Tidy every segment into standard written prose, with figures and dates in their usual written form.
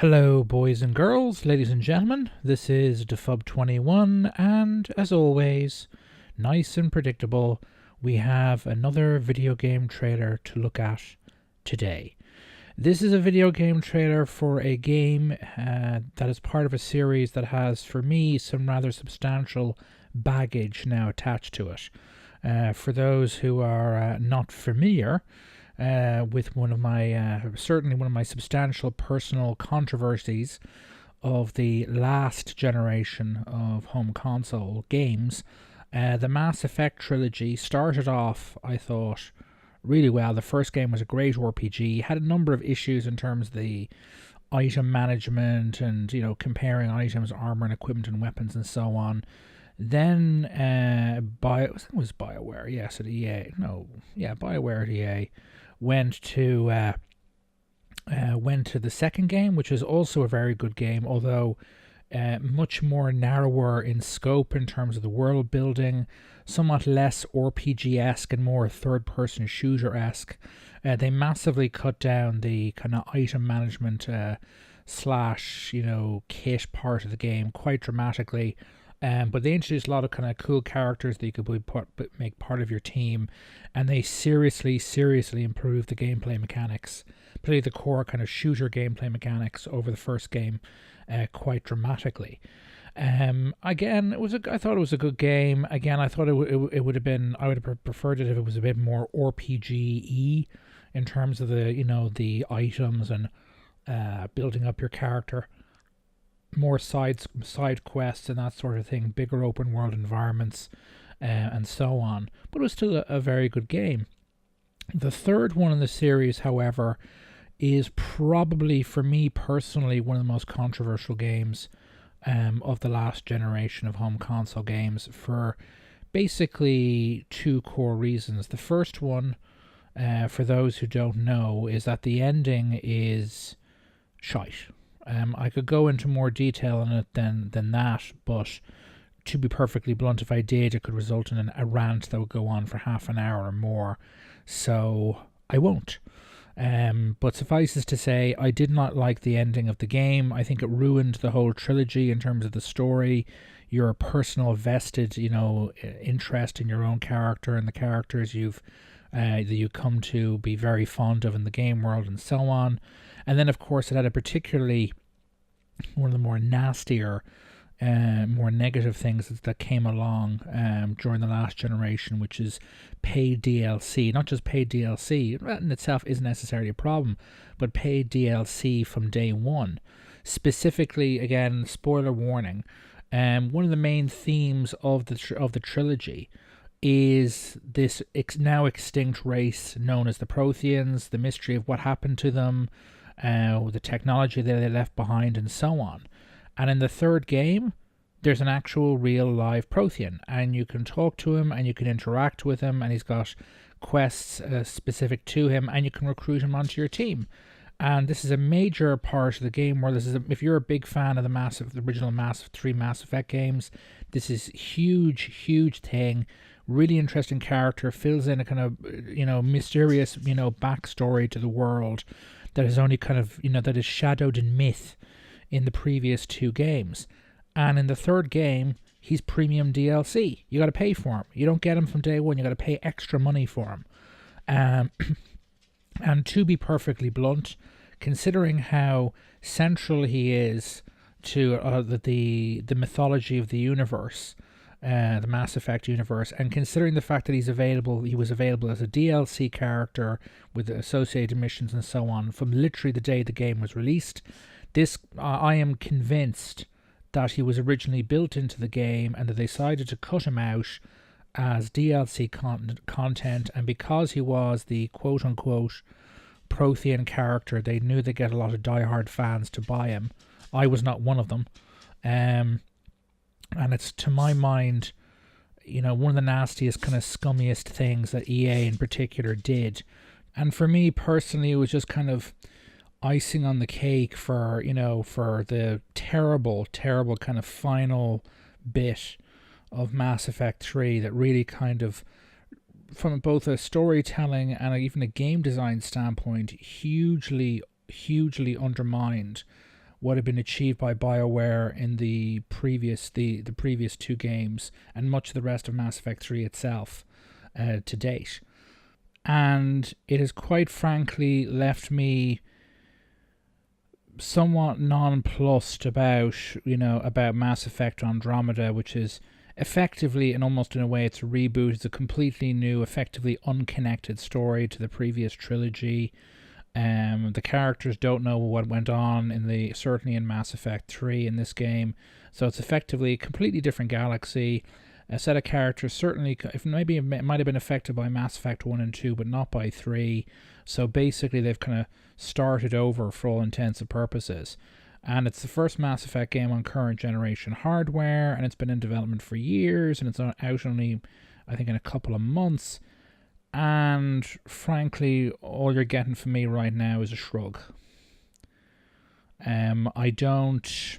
Hello, boys and girls, ladies and gentlemen. This is Defub21, and as always, nice and predictable, we have another video game trailer to look at today. This is a video game trailer for a game that is part of a series that has, for me, some rather substantial baggage now attached to it. For those who are not familiar, with one of my certainly one of my substantial personal controversies of the last generation of home console games. The Mass Effect trilogy started off, I thought, really well. The first game was a great RPG, had a number of issues in terms of the item management and, comparing items, armor and equipment and weapons and so on. Then I think it was BioWare, yes, at EA. No, yeah, BioWare at EA went to the second game, which is also a very good game, although much more narrower in scope in terms of the world building, somewhat less RPG-esque and more third-person shooter-esque. They massively cut down the kind of item management slash kit part of the game quite dramatically. But they introduced a lot of kind of cool characters that you could make part of your team, and they seriously improved the gameplay mechanics, particularly the core kind of shooter gameplay mechanics over the first game, quite dramatically. Again, I thought it was a good game. Again, I thought it would have been. I would have preferred it if it was a bit more RPG-y in terms of the items and building up your character. More side quests and that sort of thing, bigger open world environments, and so on. But it was still a very good game. The third one in the series, however, is probably, for me personally, one of the most controversial games of the last generation of home console games, for basically two core reasons. The first one, for those who don't know, is that the ending is shite. I could go into more detail on it than that, but to be perfectly blunt, if I did, it could result in a rant that would go on for half an hour or more, so I won't. But suffices to say, I did not like the ending of the game. I think it ruined the whole trilogy in terms of the story, your personal vested, interest in your own character and the characters that you come to be very fond of in the game world and so on. And then, of course, it had a particularly one of the more nastier, more negative things that came along during the last generation, which is paid DLC. Not just paid DLC, that in itself isn't necessarily a problem, but paid DLC from day one. Specifically, again, spoiler warning, one of the main themes of the trilogy is this now extinct race known as the Protheans, the mystery of what happened to them, the technology that they left behind, and so on. And in the third game, there's an actual real live Prothean, and you can talk to him and you can interact with him, and he's got quests specific to him, and you can recruit him onto your team. And this is a major part of the game where if you're a big fan of the original three Mass Effect games, this is huge thing. Really interesting character, fills in a kind of mysterious backstory to the world that is only kind of that is shadowed in myth in the previous two games. And in the third game, he's premium DLC. You got to pay for him. You don't get him from day one. You got to pay extra money for him. And to be perfectly blunt, considering how central he is to the mythology of the universe, the Mass Effect universe, and considering the fact that he was available as a DLC character with associated missions and so on from literally the day the game was released, I am convinced that he was originally built into the game and that they decided to cut him out as DLC content, and because he was the quote-unquote Prothean character, they knew they'd get a lot of diehard fans to buy him. I was not one of them. And it's, to my mind, one of the nastiest, kind of scummiest things that EA in particular did. And for me personally, it was just kind of icing on the cake for the terrible kind of final bit of Mass Effect 3 that really kind of, from both a storytelling and even a game design standpoint, hugely undermined what had been achieved by BioWare in the previous two games, and much of the rest of Mass Effect 3 itself to date. And it has quite frankly left me somewhat nonplussed about Mass Effect Andromeda, which is effectively, and almost in a way it's a reboot. It's a completely new, effectively unconnected story to the previous trilogy. The characters don't know what went on certainly in Mass Effect 3 in this game, so it's effectively a completely different galaxy. A set of characters certainly, if maybe it might have been affected by Mass Effect 1 and 2, but not by 3. So basically they've kind of started over for all intents and purposes. And it's the first Mass Effect game on current generation hardware, and it's been in development for years, and it's out only, I think, in a couple of months. And frankly, all you're getting from me right now is a shrug. I don't...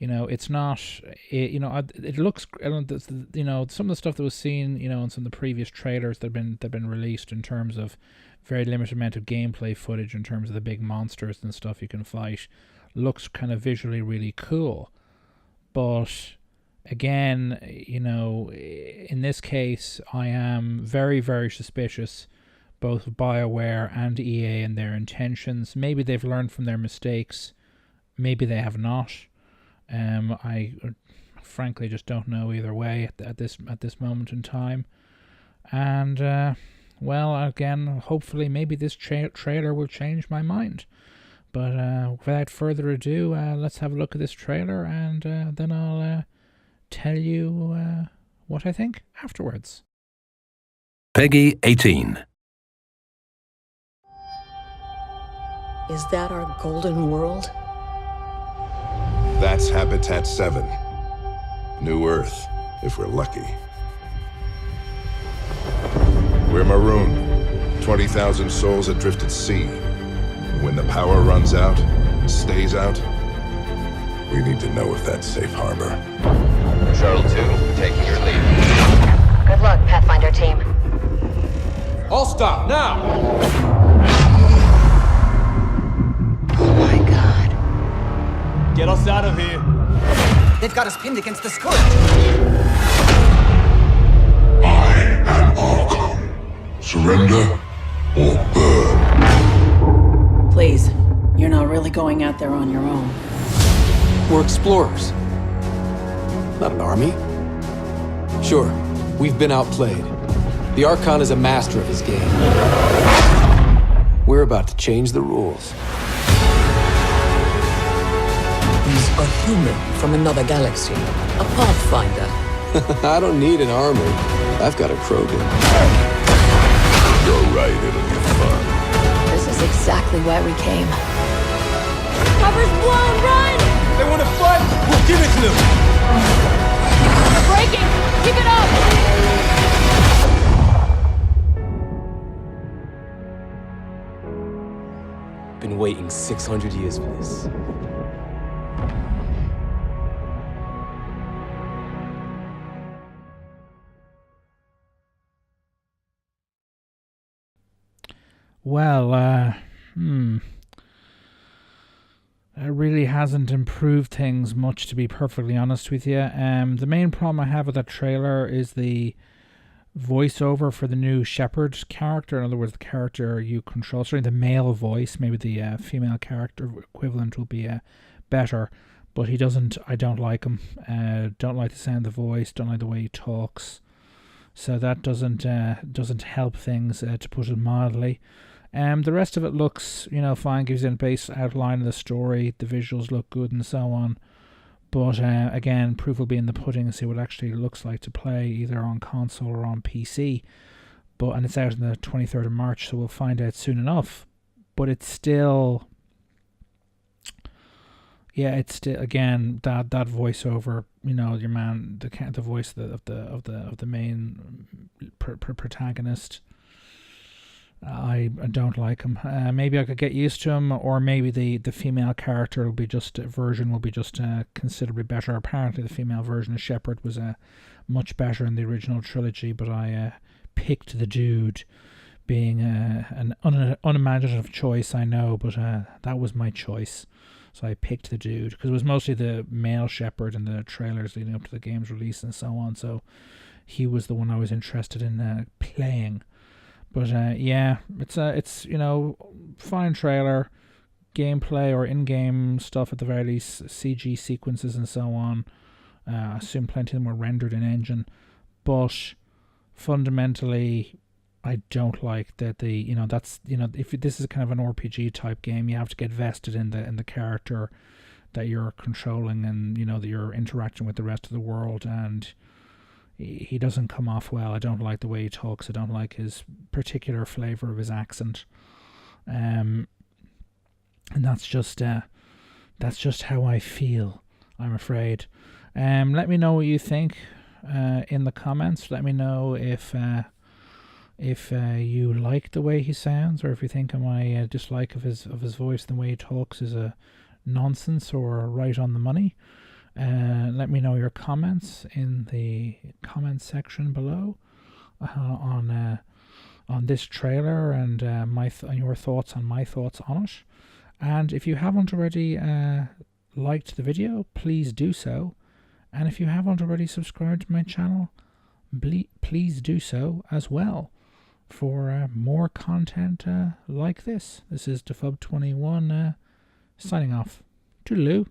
it's not... It looks... some of the stuff that was seen, in some of the previous trailers that have been released in terms of very limited amount of gameplay footage in terms of the big monsters and stuff you can fight, looks kind of visually really cool. But again, in this case, I am very, very suspicious both of BioWare and EA and their intentions. Maybe they've learned from their mistakes. Maybe they have not. I frankly just don't know either way at this moment in time. And well, again, hopefully maybe this trailer will change my mind. But without further ado, let's have a look at this trailer, and then I'll tell you what I think afterwards. Peggy 18. Is that our golden world? That's Habitat 7. New Earth, if we're lucky. We're marooned. 20,000 souls adrift at sea. When the power runs out, stays out, we need to know if that's safe harbor. Shuttle 2, taking your lead. Good luck, Pathfinder team. All stop, now! Oh my god. Get us out of here. They've got us pinned against the scourge. I am Arkham. Surrender or burn. Please, you're not really going out there on your own. We're explorers. Not an army. Sure, we've been outplayed. The Archon is a master of his game. We're about to change the rules. He's a human from another galaxy. A Pathfinder. I don't need an army. I've got a Krogan. You're right, it'll be fun. This is exactly why we came. Cover's blown, run! They want to fight? We'll give it to them! We're breaking! Keep it up! Been waiting 600 years for this. Well, it really hasn't improved things much, to be perfectly honest with you. The main problem I have with that trailer is the voiceover for the new Shepard character. In other words, the character you control, sorry, the male voice. Maybe the female character equivalent will be better, but he doesn't. I don't like him. Don't like the sound of the voice. Don't like the way he talks. So that doesn't help things, to put it mildly. The rest of it looks, fine, gives you a base outline of the story, the visuals look good and so on. But again, proof will be in the pudding and see what it actually looks like to play either on console or on PC. And it's out on the 23rd of March, so we'll find out soon enough. But it's still, it's still, again, that voiceover, your man, the voice of the main protagonist. I don't like him. Maybe I could get used to him, or maybe the female character will be just considerably better. Apparently, the female version of Shepard was much better in the original trilogy, but I picked the dude being an unimaginative choice, I know, but that was my choice. So I picked the dude because it was mostly the male shepherd in the trailers leading up to the game's release and so on. So he was the one I was interested in playing. But yeah, it's fine trailer, gameplay or in-game stuff at the very least, CG sequences and so on. I assume plenty of them were rendered in engine, but fundamentally, I don't like that if this is kind of an RPG type game, you have to get vested in the character that you're controlling, and that you're interacting with the rest of the world, and he doesn't come off well. I don't like the way he talks. I don't like his particular flavor of his accent, and that's just how I feel, I'm afraid. Let me know what you think in the comments. Let me know if you like the way he sounds, or if you think my dislike of his voice and the way he talks is a nonsense or right on the money. Let me know your comments in the comments section below on this trailer and your thoughts on my thoughts on it. And if you haven't already liked the video, please do so. And if you haven't already subscribed to my channel, please do so as well for more content like this. This is Defub21 signing off. Toodaloo.